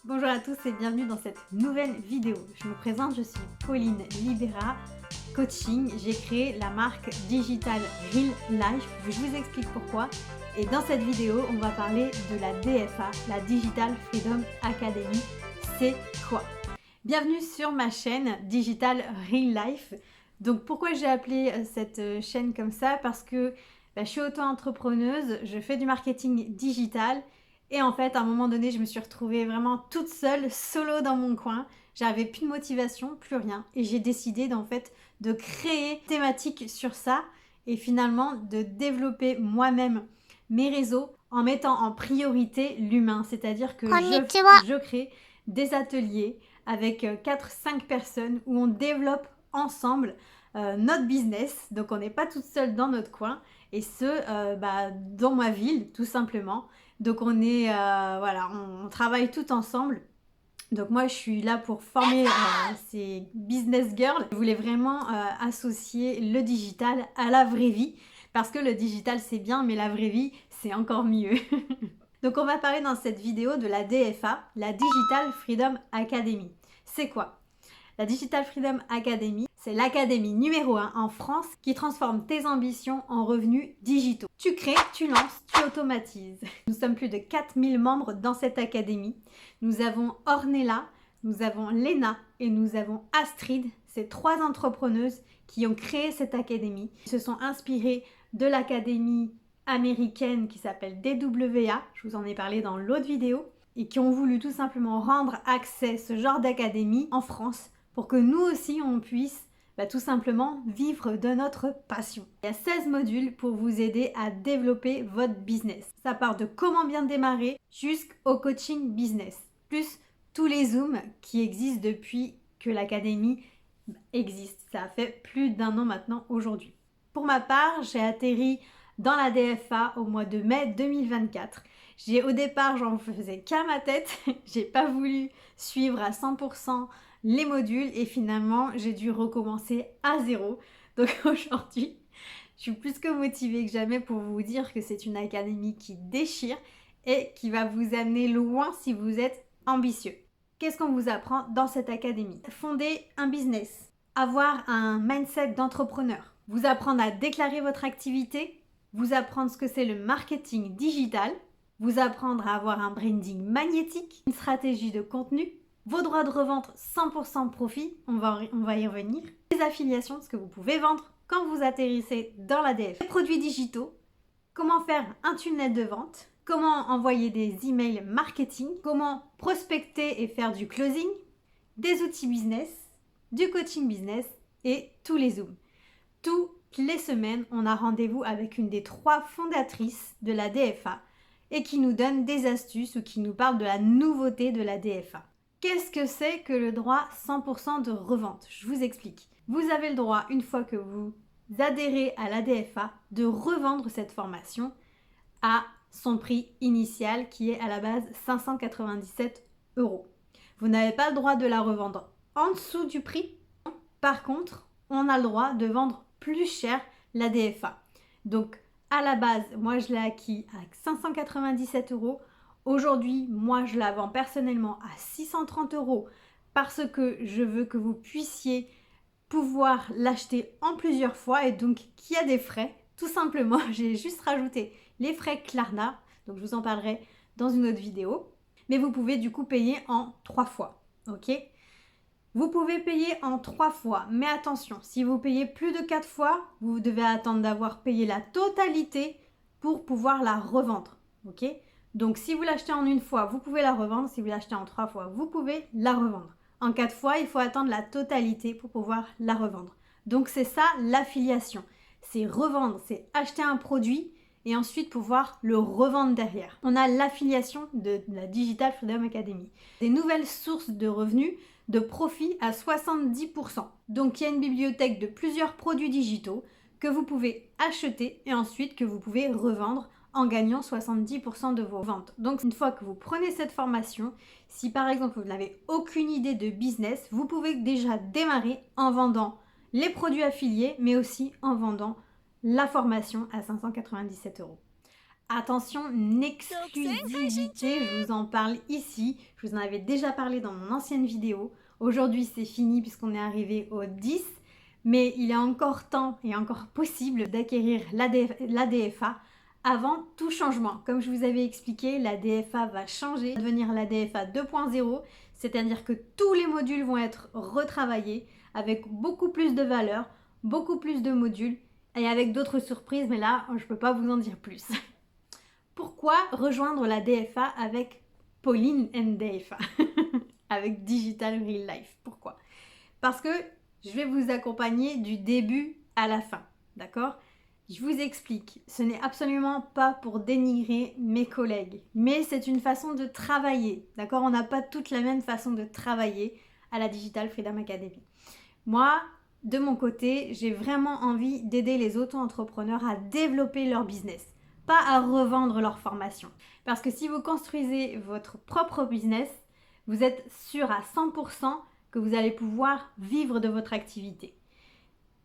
Bonjour à tous et bienvenue dans cette nouvelle vidéo. Je me présente, je suis Pauline Libera, coaching. J'ai créé la marque Digital Real Life. Je vous explique pourquoi. Et dans cette vidéo, on va parler de la DFA, la Digital Freedom Academy. C'est quoi? Bienvenue sur ma chaîne Digital Real Life. Donc pourquoi j'ai appelé cette chaîne comme ça? Parce que je suis auto-entrepreneuse, je fais du marketing digital. Et en fait, à un moment donné, je me suis retrouvée vraiment toute seule, solo dans mon coin. J'avais plus de motivation, plus rien. Et j'ai décidé de créer une thématique sur ça et finalement de développer moi-même mes réseaux en mettant en priorité l'humain. C'est-à-dire que je crée des ateliers avec 4-5 personnes où on développe ensemble notre business. Donc on n'est pas toute seule dans notre coin et dans ma ville tout simplement. Donc on est, on travaille tout ensemble. Donc moi je suis là pour former ces business girls. Je voulais vraiment associer le digital à la vraie vie. Parce que le digital c'est bien, mais la vraie vie c'est encore mieux. Donc on va parler dans cette vidéo de la DFA, la Digital Freedom Academy. C'est quoi? La Digital Freedom Academy, c'est l'académie numéro 1 en France qui transforme tes ambitions en revenus digitaux. Tu crées, tu lances, tu automatises. Nous sommes plus de 4000 membres dans cette académie. Nous avons Ornella, nous avons Léna et nous avons Astrid. Ces 3 entrepreneuses qui ont créé cette académie. Ils se sont inspirées de l'académie américaine qui s'appelle DWA. Je vous en ai parlé dans l'autre vidéo. Et qui ont voulu tout simplement rendre accès ce genre d'académie en France pour que nous aussi on puisse tout simplement vivre de notre passion. Il y a 16 modules pour vous aider à développer votre business. Ça part de comment bien démarrer jusqu'au coaching business, plus tous les Zooms qui existent depuis que l'académie existe. Ça fait plus d'1 an maintenant aujourd'hui. Pour ma part, j'ai atterri dans la DFA au mois de mai 2024. Au départ, j'en faisais qu'à ma tête. J'ai pas voulu suivre à 100% les modules et finalement, j'ai dû recommencer à zéro. Donc aujourd'hui, je suis plus que motivée que jamais pour vous dire que c'est une académie qui déchire et qui va vous amener loin si vous êtes ambitieux. Qu'est-ce qu'on vous apprend dans cette académie? Fonder un business, avoir un mindset d'entrepreneur, vous apprendre à déclarer votre activité, vous apprendre ce que c'est le marketing digital, vous apprendre à avoir un branding magnétique, une stratégie de contenu, vos droits de revente 100% profit, on va y revenir, les affiliations, ce que vous pouvez vendre quand vous atterrissez dans la DF, les produits digitaux, comment faire un tunnel de vente, comment envoyer des emails marketing, comment prospecter et faire du closing, des outils business, du coaching business et tous les Zooms. Toutes les semaines, on a rendez-vous avec une des 3 fondatrices de la DFA et qui nous donne des astuces ou qui nous parle de la nouveauté de la DFA. Qu'est-ce que c'est que le droit 100% de revente? Je vous explique. Vous avez le droit, une fois que vous adhérez à la DFA, de revendre cette formation à son prix initial qui est à la base 597 €. Vous n'avez pas le droit de la revendre en dessous du prix. Par contre, on a le droit de vendre plus cher la DFA. Donc, à la base, moi je l'ai acquis à 597 €. Aujourd'hui, moi je la vends personnellement à 630 € parce que je veux que vous puissiez pouvoir l'acheter en plusieurs fois et donc qu'il y a des frais. Tout simplement, j'ai juste rajouté les frais Klarna, donc je vous en parlerai dans une autre vidéo. Mais vous pouvez du coup payer en 3 fois, ok? Vous pouvez payer en 3 fois, mais attention, si vous payez plus de 4 fois, vous devez attendre d'avoir payé la totalité pour pouvoir la revendre, ok? Donc si vous l'achetez en 1 fois, vous pouvez la revendre. Si vous l'achetez en 3 fois, vous pouvez la revendre. En 4 fois, il faut attendre la totalité pour pouvoir la revendre. Donc c'est ça l'affiliation. C'est revendre, c'est acheter un produit et ensuite pouvoir le revendre derrière. On a l'affiliation de la Digital Freedom Academy. Des nouvelles sources de revenus, de profit à 70%. Donc il y a une bibliothèque de plusieurs produits digitaux que vous pouvez acheter et ensuite que vous pouvez revendre en gagnant 70% de vos ventes. Donc une fois que vous prenez cette formation, si par exemple vous n'avez aucune idée de business, vous pouvez déjà démarrer en vendant les produits affiliés mais aussi en vendant la formation à 597 €. Attention, une exclusivité, je vous en parle ici. Je vous en avais déjà parlé dans mon ancienne vidéo. Aujourd'hui, c'est fini puisqu'on est arrivé au 10. Mais il est encore temps et encore possible d'acquérir la DFA avant tout changement. Comme je vous avais expliqué, la DFA va changer, devenir la DFA 2.0, c'est-à-dire que tous les modules vont être retravaillés avec beaucoup plus de valeur, beaucoup plus de modules et avec d'autres surprises, mais là, je ne peux pas vous en dire plus. Pourquoi rejoindre la DFA avec Pauline and DFA avec Digital Real Life? Pourquoi? Parce que je vais vous accompagner du début à la fin, d'accord? Je vous explique, ce n'est absolument pas pour dénigrer mes collègues, mais c'est une façon de travailler, d'accord? On n'a pas toute la même façon de travailler à la Digital Freedom Academy. Moi, de mon côté, j'ai vraiment envie d'aider les auto-entrepreneurs à développer leur business, pas à revendre leur formation. Parce que si vous construisez votre propre business, vous êtes sûr à 100% que vous allez pouvoir vivre de votre activité.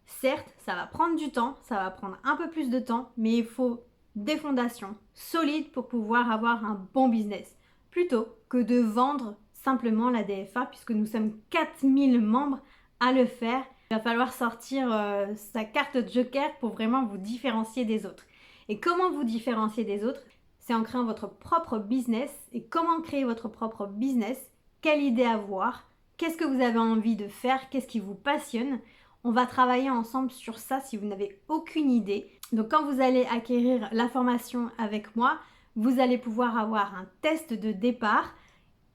Certes, ça va prendre du temps, ça va prendre un peu plus de temps, mais il faut des fondations solides pour pouvoir avoir un bon business, plutôt que de vendre simplement la DFA, puisque nous sommes 4000 membres à le faire. Il va falloir sortir sa carte joker pour vraiment vous différencier des autres. Et comment vous différencier des autres? C'est en créant votre propre business. Et comment créer votre propre business? Quelle idée avoir? Qu'est-ce que vous avez envie de faire? Qu'est-ce qui vous passionne? On va travailler ensemble sur ça si vous n'avez aucune idée. Donc quand vous allez acquérir la formation avec moi, vous allez pouvoir avoir un test de départ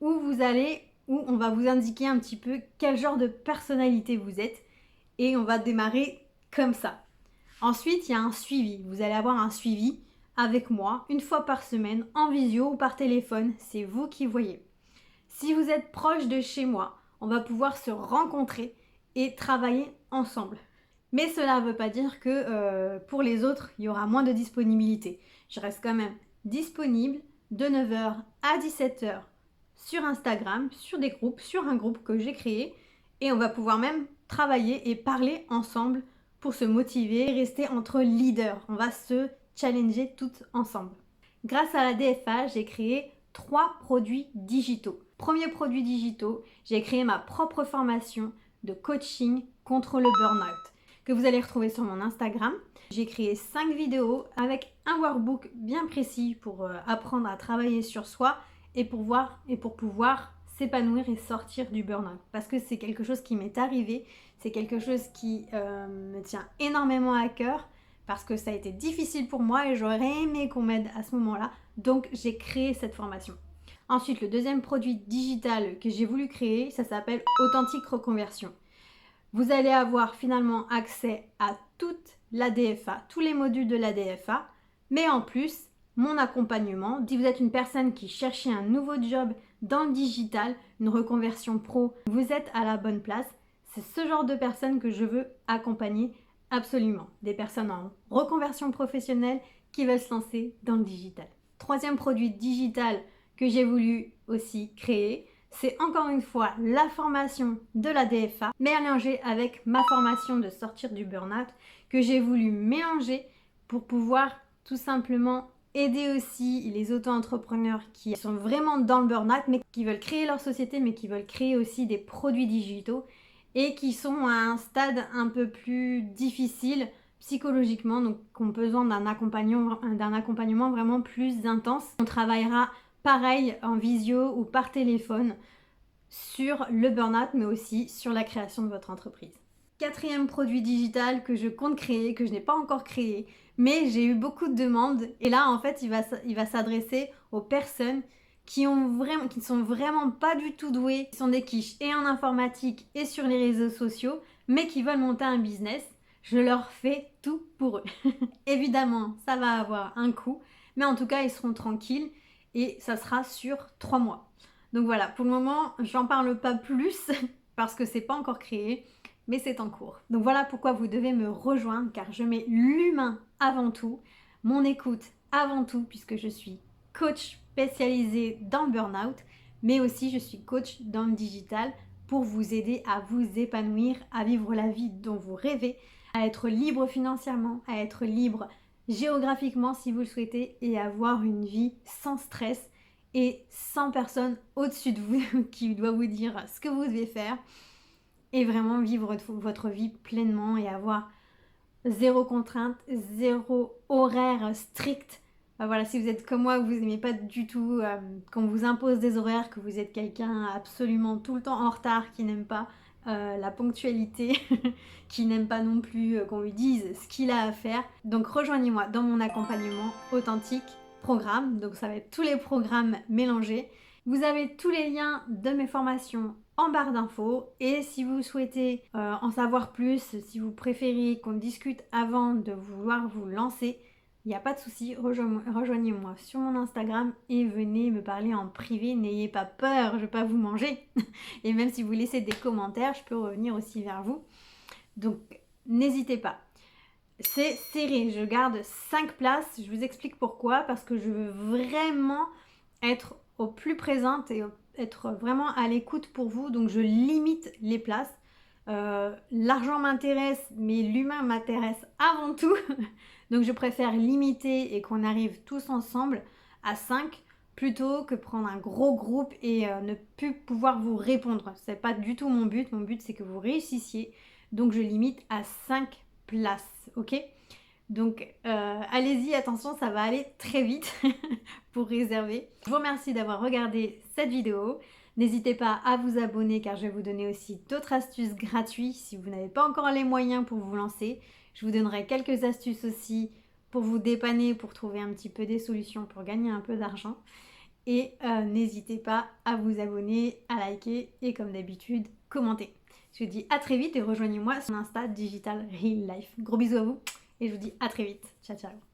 où on va vous indiquer un petit peu quel genre de personnalité vous êtes et on va démarrer comme ça. Ensuite, il y a un suivi. Vous allez avoir un suivi avec moi une fois par semaine en visio ou par téléphone. C'est vous qui voyez. Si vous êtes proche de chez moi, on va pouvoir se rencontrer et travailler ensemble. Mais cela ne veut pas dire que pour les autres, il y aura moins de disponibilité. Je reste quand même disponible de 9 h à 17 h sur Instagram, sur des groupes, sur un groupe que j'ai créé. Et on va pouvoir même travailler et parler ensemble pour se motiver et rester entre leaders. On va se challenger toutes ensemble. Grâce à la DFA, j'ai créé 3 produits digitaux. Premier produit digitaux, j'ai créé ma propre formation de coaching contre le burn-out que vous allez retrouver sur mon Instagram. J'ai créé 5 vidéos avec un workbook bien précis pour apprendre à travailler sur soi et pour pouvoir s'épanouir et sortir du burn-out. Parce que c'est quelque chose qui m'est arrivé, c'est quelque chose qui me tient énormément à cœur parce que ça a été difficile pour moi et j'aurais aimé qu'on m'aide à ce moment-là. Donc j'ai créé cette formation. Ensuite, le deuxième produit digital que j'ai voulu créer, ça s'appelle Authentique Reconversion. Vous allez avoir finalement accès à toute la DFA, tous les modules de la DFA, mais en plus, mon accompagnement. Si vous êtes une personne qui cherchait un nouveau job dans le digital, une reconversion pro, vous êtes à la bonne place. C'est ce genre de personnes que je veux accompagner absolument. Des personnes en reconversion professionnelle qui veulent se lancer dans le digital. Troisième produit digital que j'ai voulu aussi créer, c'est encore une fois la formation de la DFA, mélangée avec ma formation de sortir du burn-out que j'ai voulu mélanger pour pouvoir tout simplement aider aussi les auto-entrepreneurs qui sont vraiment dans le burn-out mais qui veulent créer leur société mais qui veulent créer aussi des produits digitaux et qui sont à un stade un peu plus difficile psychologiquement, donc qui ont besoin d'un accompagnement vraiment plus intense. On travaillera pareil en visio ou par téléphone sur le burn-out mais aussi sur la création de votre entreprise. Quatrième produit digital que je compte créer, que je n'ai pas encore créé, mais j'ai eu beaucoup de demandes et là en fait il va s'adresser aux personnes qui ne sont vraiment pas du tout douées, qui sont des quiches et en informatique et sur les réseaux sociaux, mais qui veulent monter un business. Je leur fais tout pour eux. Évidemment, ça va avoir un coût, mais en tout cas, ils seront tranquilles et ça sera sur 3 mois. Donc voilà, pour le moment, j'en parle pas plus parce que c'est pas encore créé, mais c'est en cours. Donc voilà pourquoi vous devez me rejoindre, car je mets l'humain avant tout, mon écoute avant tout, puisque je suis coach spécialisée dans le burn-out, mais aussi je suis coach dans le digital pour vous aider à vous épanouir, à vivre la vie dont vous rêvez, à être libre financièrement, à être libre géographiquement si vous le souhaitez et avoir une vie sans stress et sans personne au-dessus de vous qui doit vous dire ce que vous devez faire et vraiment vivre votre vie pleinement et avoir zéro contrainte, zéro horaire strict. Voilà, si vous êtes comme moi, vous n'aimez pas du tout qu'on vous impose des horaires, que vous êtes quelqu'un absolument tout le temps en retard, qui n'aime pas la ponctualité, qui n'aime pas non plus qu'on lui dise ce qu'il a à faire. Donc rejoignez-moi dans mon accompagnement authentique programme. Donc ça va être tous les programmes mélangés. Vous avez tous les liens de mes formations en barre d'infos et si vous souhaitez en savoir plus, si vous préférez qu'on discute avant de vouloir vous lancer, il n'y a pas de souci, rejoignez-moi sur mon Instagram et venez me parler en privé, n'ayez pas peur, je ne vais pas vous manger. Et même si vous laissez des commentaires, je peux revenir aussi vers vous. Donc n'hésitez pas. C'est serré, je garde 5 places, je vous explique pourquoi, parce que je veux vraiment être au plus présente et être vraiment à l'écoute pour vous, donc je limite les places. L'argent m'intéresse, mais l'humain m'intéresse avant tout. Donc je préfère limiter et qu'on arrive tous ensemble à 5 plutôt que prendre un gros groupe et ne plus pouvoir vous répondre. C'est pas du tout mon but. Mon but c'est que vous réussissiez. Donc je limite à 5 places. Ok ? Donc allez-y, attention, ça va aller très vite pour réserver. Je vous remercie d'avoir regardé cette vidéo. N'hésitez pas à vous abonner car je vais vous donner aussi d'autres astuces gratuites si vous n'avez pas encore les moyens pour vous lancer. Je vous donnerai quelques astuces aussi pour vous dépanner, pour trouver un petit peu des solutions pour gagner un peu d'argent. Et n'hésitez pas à vous abonner, à liker et comme d'habitude, commenter. Je vous dis à très vite et rejoignez-moi sur Insta Digital Real Life. Gros bisous à vous et je vous dis à très vite. Ciao ciao.